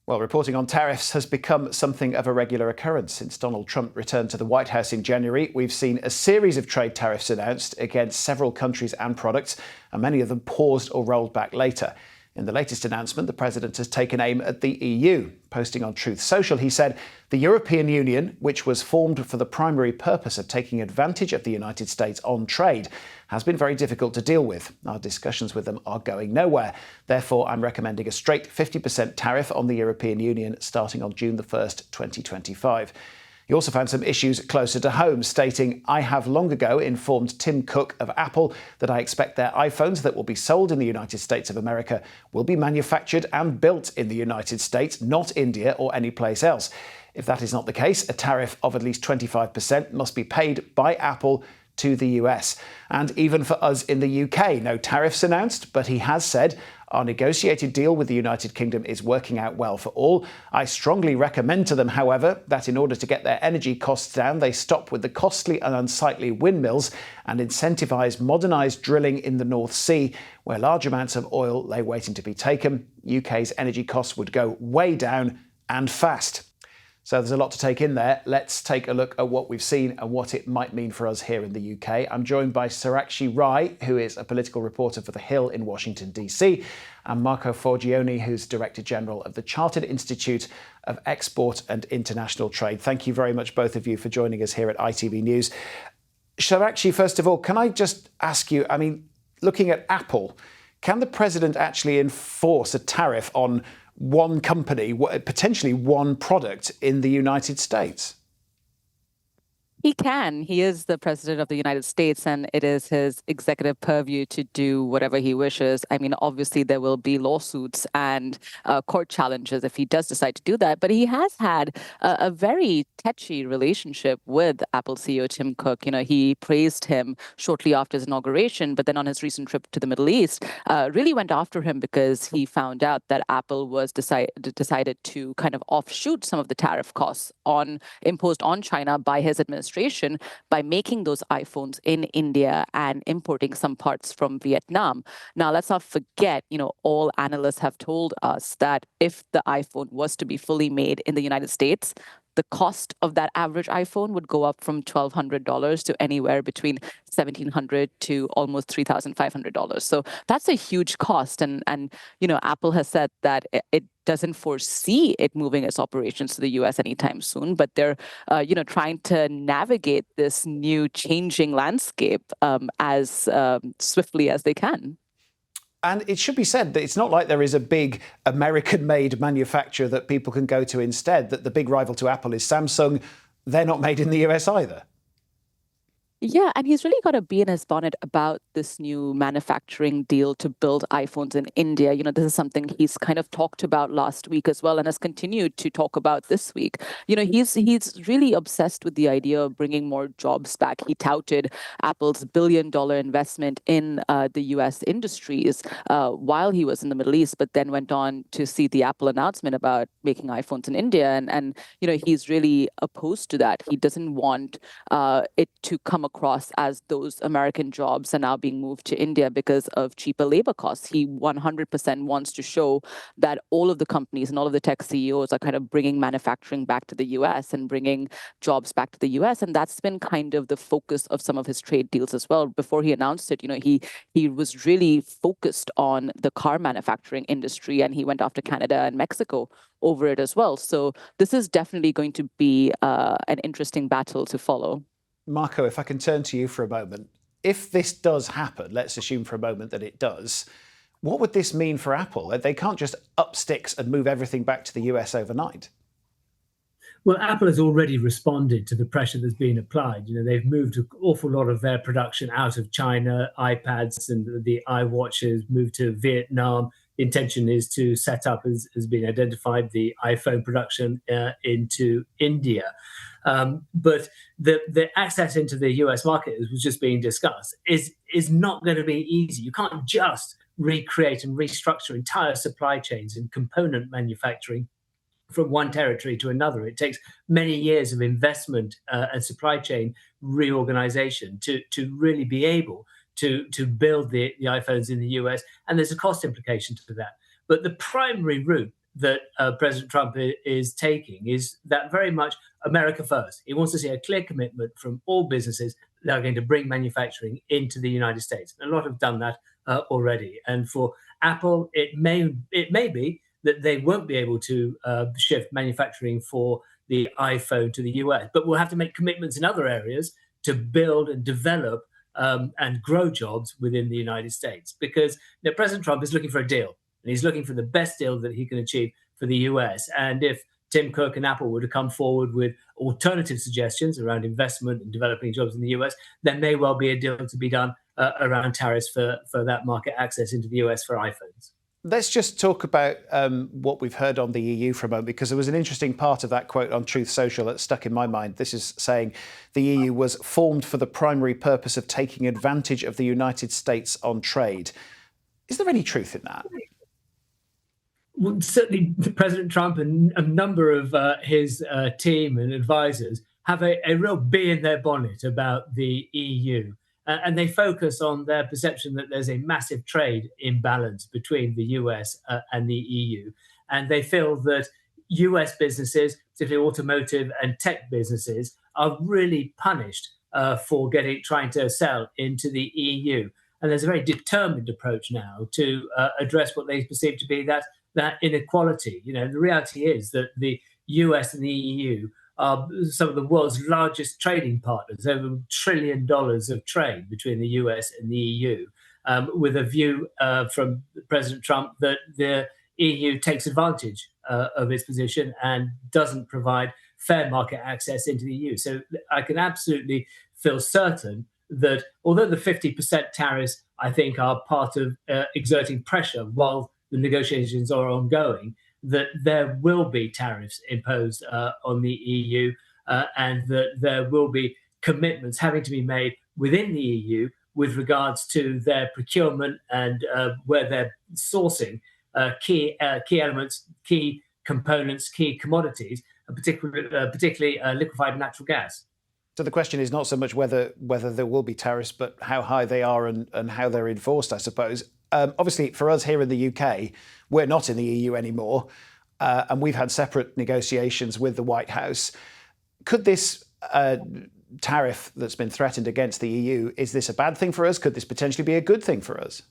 Well, reporting on tariffs has become something of a regular occurrence. Since Donald Trump returned to the White House in January, we've seen a series of trade tariffs announced against several countries and products, and many of them paused or rolled back later. In the latest announcement, the president has taken aim at the EU. Posting on Truth Social, he said, "The European Union, which was formed for the primary purpose of taking advantage of the United States on trade, has been very difficult to deal with. Our discussions with them are going nowhere. Therefore, I'm recommending a straight 50% tariff on the European Union starting on June the 1st, 2025. He also found some issues closer to home, stating, "I have long ago informed Tim Cook of Apple that I expect their iPhones that will be sold in the United States of America will be manufactured and built in the United States, not India or any place else. If that is not the case, a tariff of at least 25% must be paid by Apple to the US. And even for us in the UK, no tariffs announced, but he has said, our negotiated deal with the United Kingdom is working out well for all. I strongly recommend to them, however, that in order to get their energy costs down, they stop with the costly and unsightly windmills and incentivise modernised drilling in the North Sea, where large amounts of oil lay waiting to be taken. UK's energy costs would go way down and fast." So there's a lot to take in there. Let's take a look at what we've seen and what it might mean for us here in the UK. I'm joined by Sarakshi Rai, who is a political reporter for The Hill in Washington, DC, and Marco Forgione, who's Director General of the Chartered Institute of Export and International Trade. Thank you very much, both of you, for joining us here at ITV News. Sarakshi, first of all, can I just ask you, looking at Apple, can the president actually enforce a tariff on one company, potentially one product in the United States? He can. He is the president of the United States, and it is his executive purview to do whatever he wishes. Obviously, there will be lawsuits and court challenges if he does decide to do that. But he has had a very touchy relationship with Apple CEO Tim Cook. He praised him shortly after his inauguration, but then on his recent trip to the Middle East, really went after him because he found out that Apple was decided to kind of offshoot some of the tariff costs imposed on China by his administration by making those iPhones in India and importing some parts from Vietnam. Now, let's not forget, all analysts have told us that if the iPhone was to be fully made in the United States, the cost of that average iPhone would go up from $1,200 to anywhere between $1,700 to almost $3,500. So that's a huge cost. And Apple has said that it doesn't foresee it moving its operations to the US anytime soon, but they're trying to navigate this new changing landscape as swiftly as they can. And it should be said that it's not like there is a big American-made manufacturer that people can go to instead, that the big rival to Apple is Samsung. They're not made in the US either. Yeah, and he's really got a bee in his bonnet about this new manufacturing deal to build iPhones in India. This is something he's kind of talked about last week as well, and has continued to talk about this week. He's really obsessed with the idea of bringing more jobs back. He touted Apple's billion-dollar investment in the U.S. industries while he was in the Middle East, but then went on to see the Apple announcement about making iPhones in India, and he's really opposed to that. He doesn't want it to come across as those American jobs are now being moved to India because of cheaper labor costs. He 100% wants to show that all of the companies and all of the tech CEOs are kind of bringing manufacturing back to the US and bringing jobs back to the US. And that's been kind of the focus of some of his trade deals as well. Before he announced it, he was really focused on the car manufacturing industry, and he went after Canada and Mexico over it as well. So this is definitely going to be an interesting battle to follow. Marco, if I can turn to you for a moment. If this does happen, let's assume for a moment that it does, what would this mean for Apple? They can't just up sticks and move everything back to the US overnight. Well, Apple has already responded to the pressure that's been applied. They've moved an awful lot of their production out of China. iPads and the iWatches moved to Vietnam. The intention is to set up, as has been identified, the iPhone production into India. But the access into the US market, as was just being discussed, is not going to be easy. You can't just recreate and restructure entire supply chains and component manufacturing from one territory to another. It takes many years of investment and supply chain reorganization to really be able to build the iPhones in the US, and there's a cost implication to that. But the primary route that President Trump is taking is that very much America first. He wants to see a clear commitment from all businesses that are going to bring manufacturing into the United States. A lot have done that already. And for Apple, it may be that they won't be able to shift manufacturing for the iPhone to the US, but we'll have to make commitments in other areas to build and develop and grow jobs within the United States. Because President Trump is looking for a deal, and he's looking for the best deal that he can achieve for the US. And if Tim Cook and Apple were to come forward with alternative suggestions around investment and developing jobs in the US, there may well be a deal to be done around tariffs for that market access into the US for iPhones. Let's just talk about what we've heard on the EU for a moment, because there was an interesting part of that quote on Truth Social that stuck in my mind. This is saying the EU was formed for the primary purpose of taking advantage of the United States on trade. Is there any truth in that? Well, certainly President Trump and a number of his team and advisors have a real bee in their bonnet about the EU. And they focus on their perception that there's a massive trade imbalance between the US and the EU. And they feel that US businesses, particularly automotive and tech businesses, are really punished for trying to sell into the EU. And there's a very determined approach now to address what they perceive to be that inequality. The reality is that the US and the EU are some of the world's largest trading partners, over $1 trillion of trade between the US and the EU, with a view from President Trump that the EU takes advantage of its position and doesn't provide fair market access into the EU. So I can absolutely feel certain that although the 50% tariffs, I think, are part of exerting pressure while the negotiations are ongoing, that there will be tariffs imposed on the EU and that there will be commitments having to be made within the EU with regards to their procurement and where they're sourcing key elements, key components, key commodities, particularly liquefied natural gas. So the question is not so much whether there will be tariffs, but how high they are and how they're enforced, I suppose. Obviously, for us here in the UK, we're not in the EU anymore, and we've had separate negotiations with the White House. Could this tariff that's been threatened against the EU, is this a bad thing for us? Could this potentially be a good thing for us?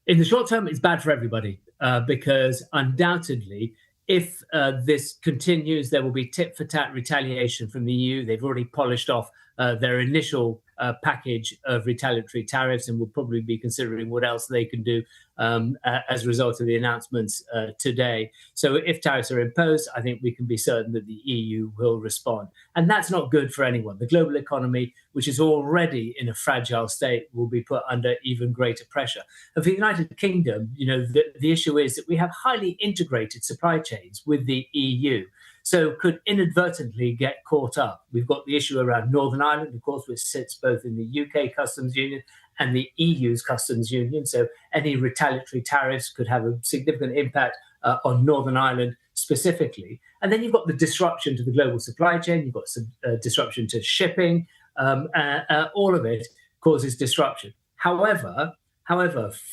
In the short term, it's bad for everybody because undoubtedly, if this continues, there will be tit-for-tat retaliation from the EU. They've already polished off their initial package of retaliatory tariffs and will probably be considering what else they can do as a result of the announcements today. So if tariffs are imposed, I think we can be certain that the EU will respond. And that's not good for anyone. The global economy, which is already in a fragile state, will be put under even greater pressure. And for the United Kingdom, the issue is that we have highly integrated supply chains with the EU. So could inadvertently get caught up. We've got the issue around Northern Ireland, of course, which sits both in the UK customs union and the EU's customs union. So any retaliatory tariffs could have a significant impact on Northern Ireland specifically. And then you've got the disruption to the global supply chain. You've got some disruption to shipping. All of it causes disruption. However,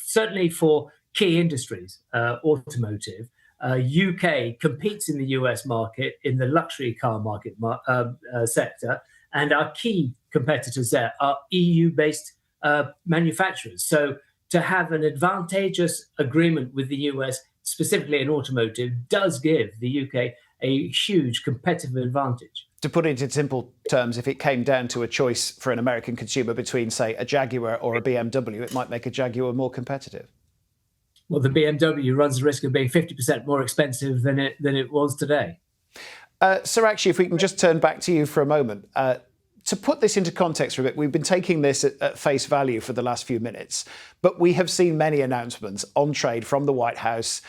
certainly for key industries, automotive, UK competes in the US market in the luxury car market sector, and our key competitors there are EU-based manufacturers. So to have an advantageous agreement with the US, specifically in automotive, does give the UK a huge competitive advantage. To put it in simple terms, if it came down to a choice for an American consumer between, say, a Jaguar or a BMW, it might make a Jaguar more competitive. Well, the BMW runs the risk of being 50% more expensive than it was today. Sarakshi, if we can just turn back to you for a moment. To put this into context for a bit, we've been taking this at face value for the last few minutes, but we have seen many announcements on trade from the White House,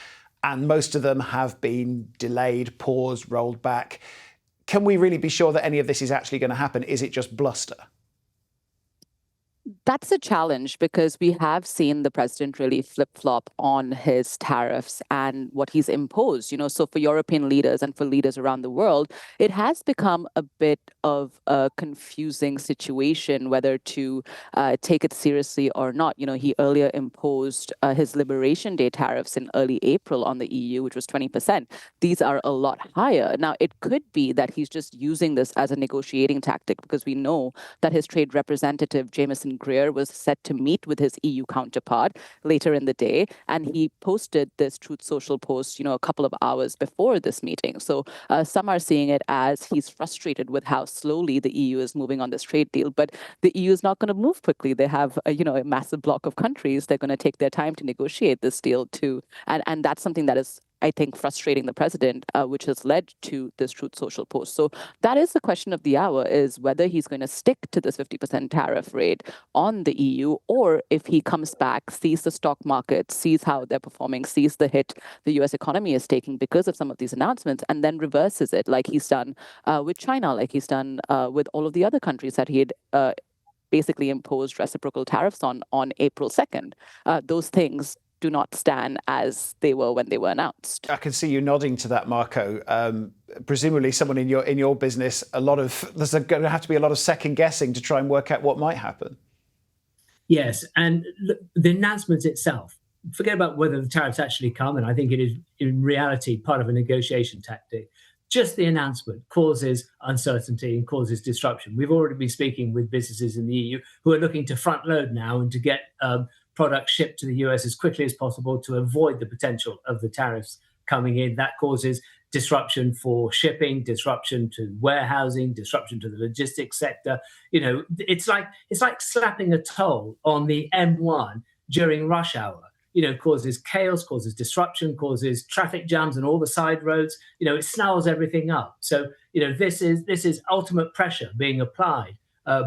and most of them have been delayed, paused, rolled back. Can we really be sure that any of this is actually going to happen? Is it just bluster? That's a challenge because we have seen the president really flip-flop on his tariffs and what he's imposed. So for European leaders and for leaders around the world, it has become a bit of a confusing situation whether to take it seriously or not. He earlier imposed his Liberation Day tariffs in early April on the EU, which was 20%. These are a lot higher. Now, it could be that he's just using this as a negotiating tactic because we know that his trade representative, Jameson Greer, was set to meet with his EU counterpart later in the day, and he posted this Truth Social post, a couple of hours before this meeting. So some are seeing it as he's frustrated with how slowly the EU is moving on this trade deal, but the EU is not going to move quickly. They have, a massive bloc of countries. They're going to take their time to negotiate this deal too, and that's something that is, I think, frustrating the president, which has led to this Truth Social post. So that is the question of the hour, is whether he's going to stick to this 50% tariff rate on the EU, or if he comes back, sees the stock market, sees how they're performing, sees the hit the US economy is taking because of some of these announcements, and then reverses it like he's done with China, like he's done with all of the other countries that he had basically imposed reciprocal tariffs on April 2nd. Those things do not stand as they were when they were announced. I can see you nodding to that, Marco. Presumably, someone in your business, there's going to have to be a lot of second guessing to try and work out what might happen. Yes, and the announcement itself, forget about whether the tariffs actually come, and I think it is in reality part of a negotiation tactic. Just the announcement causes uncertainty and causes disruption. We've already been speaking with businesses in the EU who are looking to front load now and to get products shipped to the US as quickly as possible to avoid the potential of the tariffs coming in. That causes disruption for shipping, disruption to warehousing, disruption to the logistics sector. It's like slapping a toll on the M1 during rush hour. Causes chaos, causes disruption, causes traffic jams and all the side roads. It snarls everything up. So, this is ultimate pressure being applied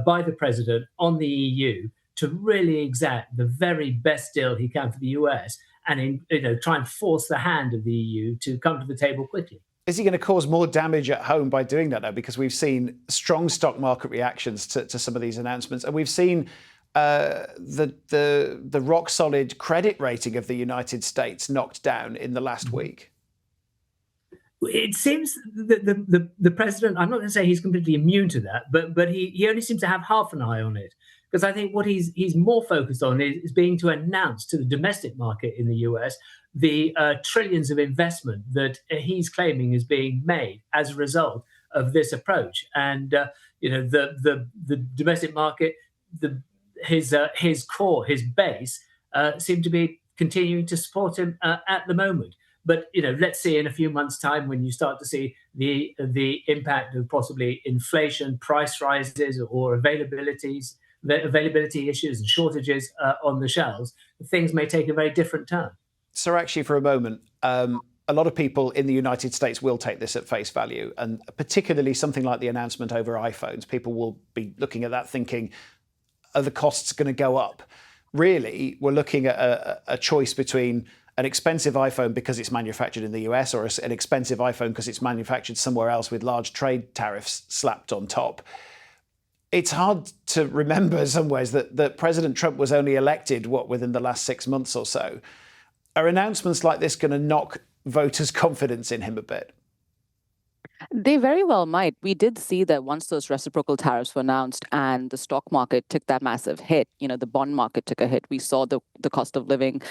by the president on the EU to really exact the very best deal he can for the US and try and force the hand of the EU to come to the table quickly. Is he going to cause more damage at home by doing that, though? Because we've seen strong stock market reactions to some of these announcements, and we've seen the rock solid credit rating of the United States knocked down in the last week. It seems that the president, I'm not going to say he's completely immune to that, but he only seems to have half an eye on it. Because I think what he's more focused on is being to announce to the domestic market in the US the trillions of investment that he's claiming is being made as a result of this approach. And the domestic market, his core, his base, seem to be continuing to support him at the moment. But let's see in a few months' time when you start to see the impact of possibly inflation, price rises, or availability issues and shortages on the shelves, things may take a very different turn. So actually, for a moment, a lot of people in the United States will take this at face value, and particularly something like the announcement over iPhones. People will be looking at that thinking, are the costs going to go up? Really, we're looking at a choice between an expensive iPhone because it's manufactured in the US or an expensive iPhone because it's manufactured somewhere else with large trade tariffs slapped on top. It's hard to remember in some ways that President Trump was only elected, within the last 6 months or so. Are announcements like this going to knock voters' confidence in him a bit? They very well might. We did see that once those reciprocal tariffs were announced and the stock market took that massive hit, the bond market took a hit. We saw the cost of living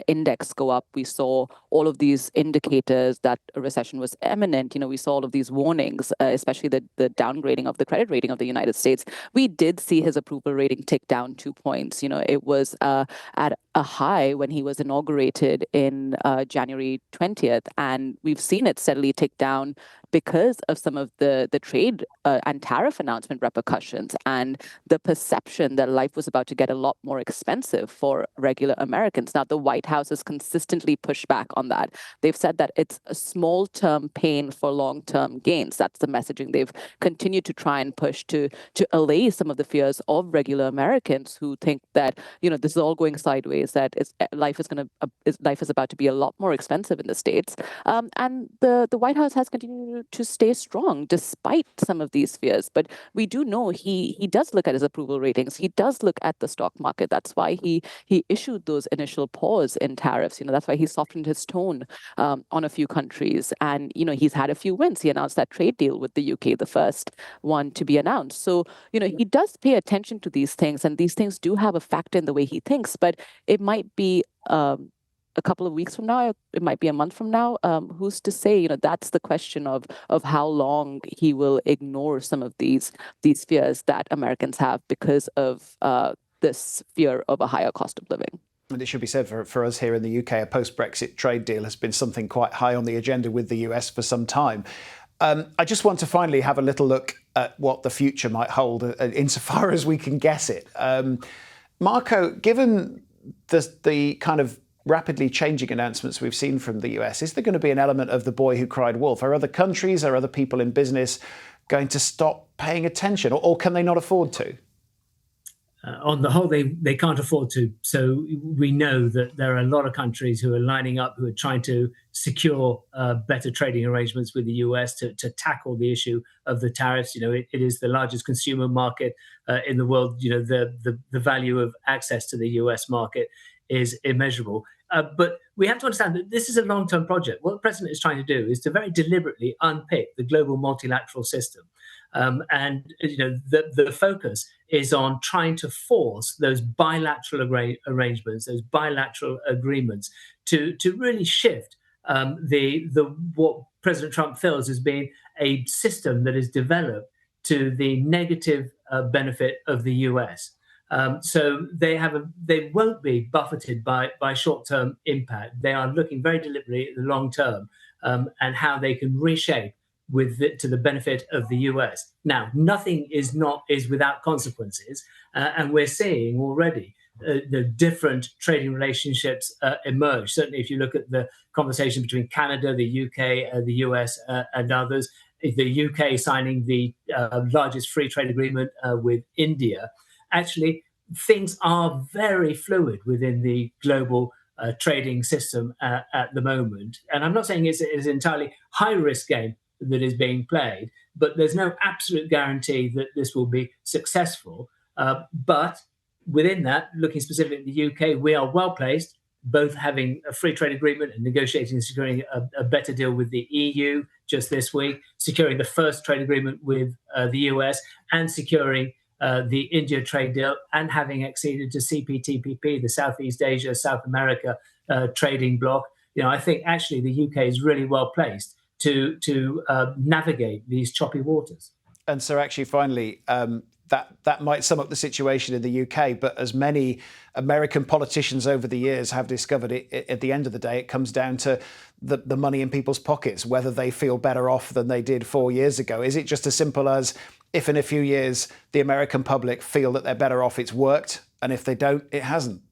index go up. We saw all of these indicators that a recession was imminent. We saw all of these warnings, especially the downgrading of the credit rating of the United States. We did see his approval rating tick down 2 points. It was at a high when he was inaugurated in January 20th, and we've seen it steadily tick down because of some of the trade and tariff announcement repercussions and the perception that life was about to get a lot more expensive for regular Americans. Now, the White House has consistently pushed back on that. They've said that it's a small-term pain for long-term gains. That's the messaging they've continued to try and push to allay some of the fears of regular Americans who think that, this is all going sideways, that life is about to be a lot more expensive in the States. And the White House has continued to stay strong despite some of these fears. But we do know he does look at his approval ratings. He does look at the stock market. That's why he issued those initial pause in tariffs. That's why he softened his tone on a few countries. And he's had a few wins. He announced that trade deal with the UK, the first one to be announced. So he does pay attention to these things, and these things do have a factor in the way he thinks. But it might be a couple of weeks from now, it might be a month from now. Who's to say? That's the question of how long he will ignore some of these fears that Americans have because of this fear of a higher cost of living. And it should be said for us here in the UK, a post-Brexit trade deal has been something quite high on the agenda with the US for some time. I just want to finally have a little look at what the future might hold, insofar as we can guess it. Marco, given the kind of rapidly changing announcements we've seen from the US, is there going to be an element of the boy who cried wolf? Are other countries, are other people in business going to stop paying attention, or can they not afford to? On the whole, they can't afford to. So we know that there are a lot of countries who are lining up, who are trying to secure better trading arrangements with the US to tackle the issue of the tariffs. It is the largest consumer market in the world. The value of access to the US market is immeasurable. But we have to understand that this is a long-term project. What the president is trying to do is to very deliberately unpick the global multilateral system. And the focus is on trying to force those bilateral arrangements, those bilateral agreements, to really shift what President Trump feels as being a system that is developed to the negative benefit of the US. So they won't be buffeted by short-term impact. They are looking very deliberately at the long term and how they can reshape to the benefit of the US. Now, nothing is without consequences, and we're seeing already the different trading relationships emerge. Certainly, if you look at the conversation between Canada, the UK, the US, and others, the UK signing the largest free trade agreement with India. Actually, things are very fluid within the global trading system at the moment. And I'm not saying it's an entirely high-risk game that is being played, but there's no absolute guarantee that this will be successful. But within that, looking specifically at the UK, we are well placed, both having a free trade agreement and negotiating and securing a better deal with the EU just this week, securing the first trade agreement with the US, and securing the India trade deal, and having acceded to CPTPP, the Southeast Asia, South America trading bloc. I think actually the UK is really well placed to navigate these choppy waters. And so actually, finally, that might sum up the situation in the UK. But as many American politicians over the years have discovered, at the end of the day, it comes down to the money in people's pockets, whether they feel better off than they did 4 years ago. Is it just as simple as, if in a few years the American public feel that they're better off, it's worked, and if they don't, it hasn't?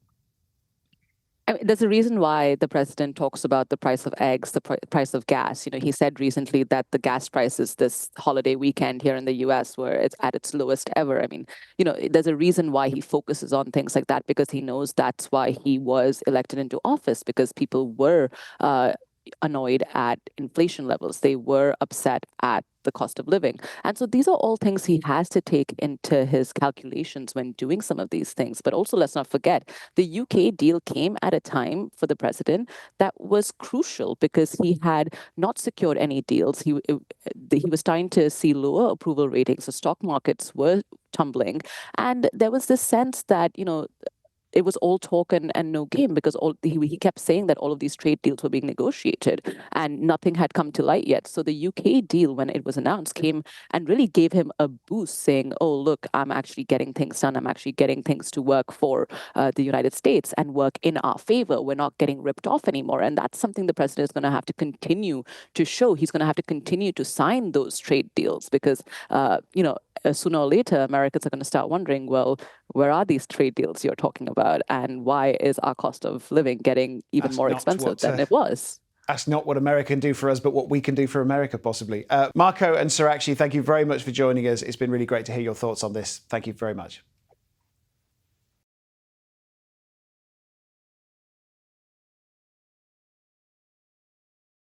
I mean, there's a reason why the president talks about the price of eggs, the price of gas. He said recently that the gas prices this holiday weekend here in the US were it's at its lowest ever. I mean, there's a reason why he focuses on things like that, because he knows that's why he was elected into office, because people were annoyed at inflation levels. They were upset at the cost of living. And so these are all things he has to take into his calculations when doing some of these things. But also, let's not forget, the UK deal came at a time for the president that was crucial, because he had not secured any deals. He was starting to see lower approval ratings. The stock markets were tumbling. And there was this sense that, it was all talk and no game, because he kept saying that all of these trade deals were being negotiated and nothing had come to light yet. So the UK deal, when it was announced, came and really gave him a boost, saying, oh, look, I'm actually getting things done. I'm actually getting things to work for the United States and work in our favor. We're not getting ripped off anymore. And that's something the president is going to have to continue to show. He's going to have to continue to sign those trade deals, because, sooner or later, Americans are going to start wondering, well, where are these trade deals you're talking about? And why is our cost of living getting even more expensive than it was? That's not what America can do for us, but what we can do for America, possibly. Marco and Sarakshi, thank you very much for joining us. It's been really great to hear your thoughts on this. Thank you very much.